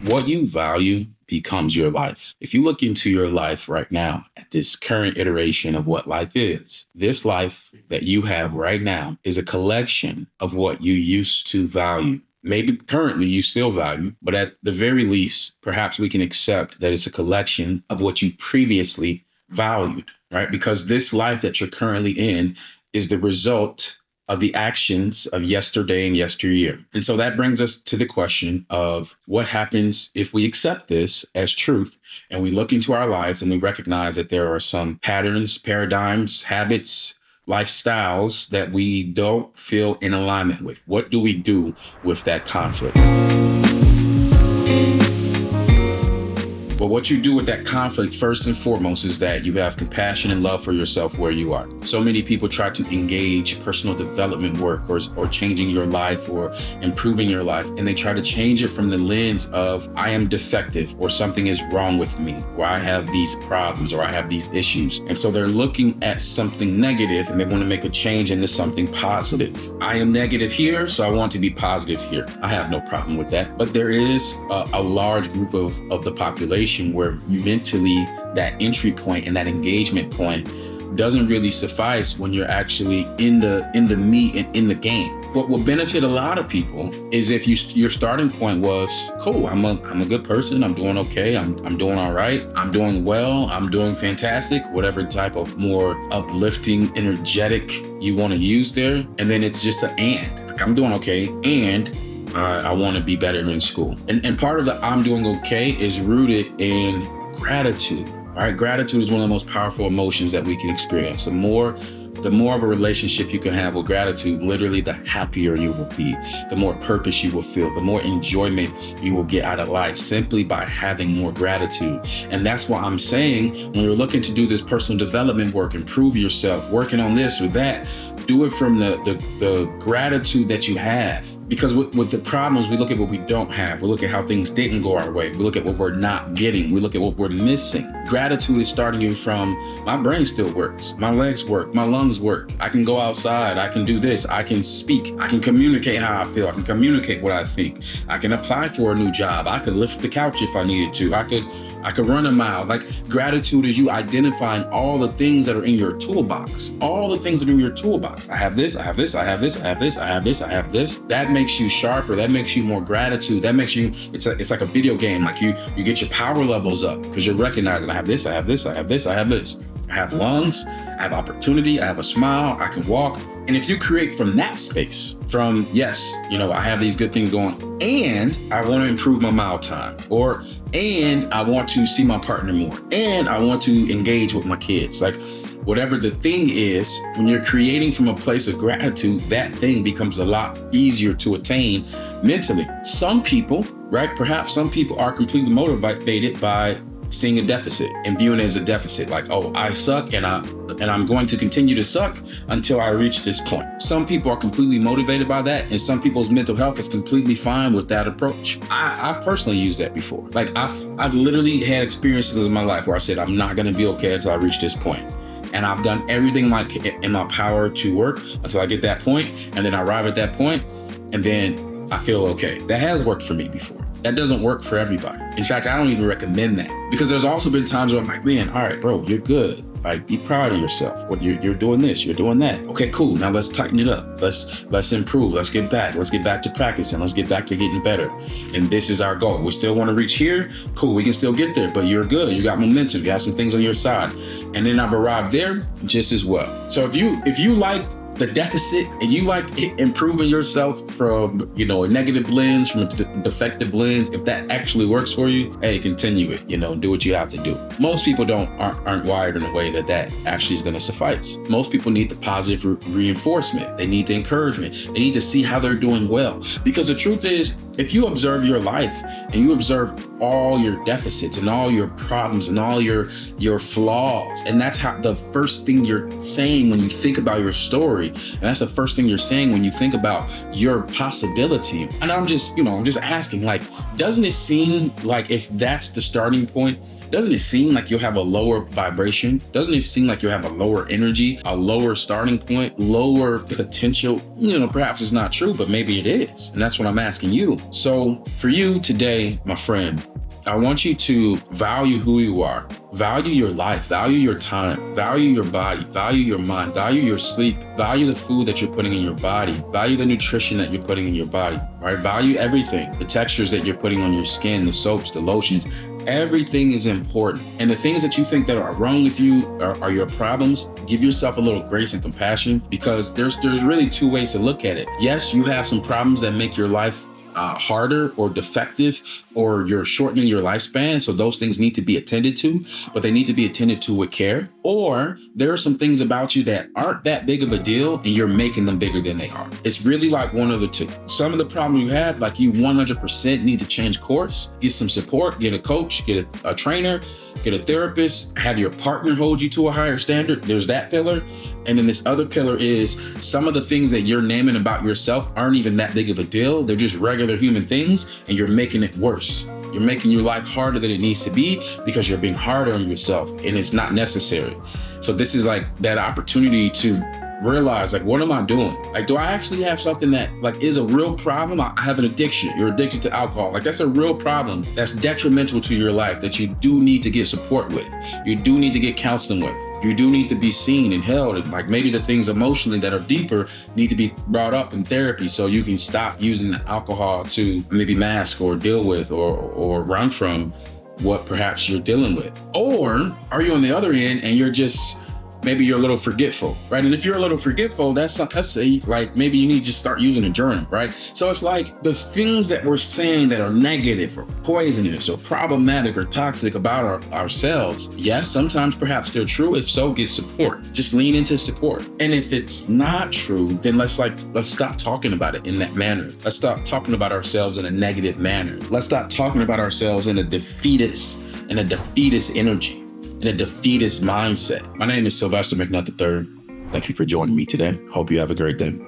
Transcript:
What you value becomes your life. If you look into your life right now at this current iteration of what life is, this life that you have right now is a collection of what you used to value. Maybe currently you still value, but at the very least, perhaps we can accept that it's a collection of what you previously valued, right? Because this life that you're currently in is the result of the actions of yesterday and yesteryear. And so that brings us to the question of what happens if we accept this as truth and we look into our lives and we recognize that there are some patterns, paradigms, habits, lifestyles that we don't feel in alignment with. What do we do with that conflict? But what you do with that conflict, first and foremost, is that you have compassion and love for yourself where you are. So many people try to engage personal development work or changing your life or improving your life. And they try to change it from the lens of I am defective or something is wrong with me or I have these problems or I have these issues. And so they're looking at something negative and they want to make a change into something positive. I am negative here, so I want to be positive here. I have no problem with that. But there is a large group of the population where mentally that entry point and that engagement point doesn't really suffice when you're actually in the meat and in the game. What will benefit a lot of people is if your starting point was, cool, I'm a good person, I'm doing okay, I'm doing all right, I'm doing well, I'm doing fantastic, whatever type of more uplifting, energetic you want to use there. And then it's just an and. Like, I'm doing okay, and I want to be better in school. And part of the I'm doing okay is rooted in gratitude. All right, gratitude is one of the most powerful emotions that we can experience. The more of a relationship you can have with gratitude, literally the happier you will be, the more purpose you will feel, the more enjoyment you will get out of life simply by having more gratitude. And that's why I'm saying when you're looking to do this personal development work, improve yourself, working on this or that, do it from the gratitude that you have. Because with the problems, we look at what we don't have. We look at how things didn't go our way. We look at what we're not getting. We look at what we're missing. Gratitude is starting you from, my brain still works. My legs work. My lungs work. I can go outside. I can do this. I can speak. I can communicate how I feel. I can communicate what I think. I can apply for a new job. I could lift the couch if I needed to. I could run a mile. Like, gratitude is you identifying all the things that are in your toolbox. All the things that are in your toolbox. I have this. I have this. I have this. I have this. I have this. I have this. That makes you sharper. That makes you more gratitude. That makes you, it's like a video game. Like you get your power levels up because you're recognizing I have this, I have this, I have this, I have this. I have lungs, I have opportunity, I have a smile, I can walk. And if you create from that space, from yes, I have these good things going and I want to improve my mile time and I want to see my partner more and I want to engage with my kids. Like, whatever the thing is, when you're creating from a place of gratitude, that thing becomes a lot easier to attain mentally. Some people, right? Perhaps some people are completely motivated by seeing a deficit and viewing it as a deficit. Like, oh, I suck and I'm going to continue to suck until I reach this point. Some people are completely motivated by that, and some people's mental health is completely fine with that approach. I've personally used that before. Like, I've literally had experiences in my life where I said, I'm not going to be okay until I reach this point. And I've done everything in my power to work until I get that point, and then I arrive at that point, and then I feel okay. That has worked for me before. That doesn't work for everybody. In fact, I don't even recommend that, because there's also been times where I'm like, man, all right, bro, you're good. Like, be proud of yourself. What you're doing this, you're doing that. Okay, cool. Now let's tighten it up. Let's improve. Let's get back. Let's get back to practicing. Let's get back to getting better. And this is our goal. We still want to reach here. Cool. We can still get there, but you're good. You got momentum. You have some things on your side. And then I've arrived there just as well. So if you like the deficit and you like improving yourself from, a negative lens, from a defective lens, if that actually works for you, hey, continue it, do what you have to do. Most people aren't wired in a way that actually is going to suffice. Most people need the positive reinforcement. They need the encouragement. They need to see how they're doing well. Because the truth is, if you observe your life and you observe all your deficits and all your problems and all your flaws, and that's how the first thing you're saying when you think about your story, and that's the first thing you're saying when you think about your possibility. And I'm just asking, like, doesn't it seem like if that's the starting point, doesn't it seem like you'll have a lower vibration? Doesn't it seem like you'll have a lower energy, a lower starting point, lower potential? Perhaps it's not true, but maybe it is. And that's what I'm asking you. So for you today, my friend, I want you to value who you are, value your life, value your time, value your body, value your mind, value your sleep, value the food that you're putting in your body, value the nutrition that you're putting in your body, right? Value everything, the textures that you're putting on your skin, the soaps, the lotions, everything is important. And the things that you think that are wrong with you are your problems, give yourself a little grace and compassion, because there's really two ways to look at it. Yes, you have some problems that make your life harder or defective, or you're shortening your lifespan. So those things need to be attended to, but they need to be attended to with care. Or there are some things about you that aren't that big of a deal and you're making them bigger than they are. It's really like one of the two. Some of the problems you have, like you 100% need to change course, get some support, get a coach, get a trainer, get a therapist, have your partner hold you to a higher standard. There's that pillar. And then this other pillar is some of the things that you're naming about yourself aren't even that big of a deal. They're just regular human things, and you're making it worse. You're making your life harder than it needs to be because you're being harder on yourself, and it's not necessary. So this is like that opportunity to realize, like, what am I doing? Like, do I actually have something that like is a real problem? I have an addiction. You're addicted to alcohol. Like, that's a real problem that's detrimental to your life that you do need to get support with. You do need to get counseling with. You do need to be seen and held. And like maybe the things emotionally that are deeper need to be brought up in therapy so you can stop using the alcohol to maybe mask or deal with or run from what perhaps you're dealing with. Or are you on the other end and maybe you're a little forgetful, right? And if you're a little forgetful, that's like maybe you need to start using a journal, right? So it's like the things that we're saying that are negative or poisonous or problematic or toxic about ourselves. Yes, sometimes perhaps they're true. If so, get support. Just lean into support. And if it's not true, then let's stop talking about it in that manner. Let's stop talking about ourselves in a negative manner. Let's stop talking about ourselves in a defeatist energy, in a defeatist mindset. My name is Sylvester McNutt III. Thank you for joining me today. Hope you have a great day.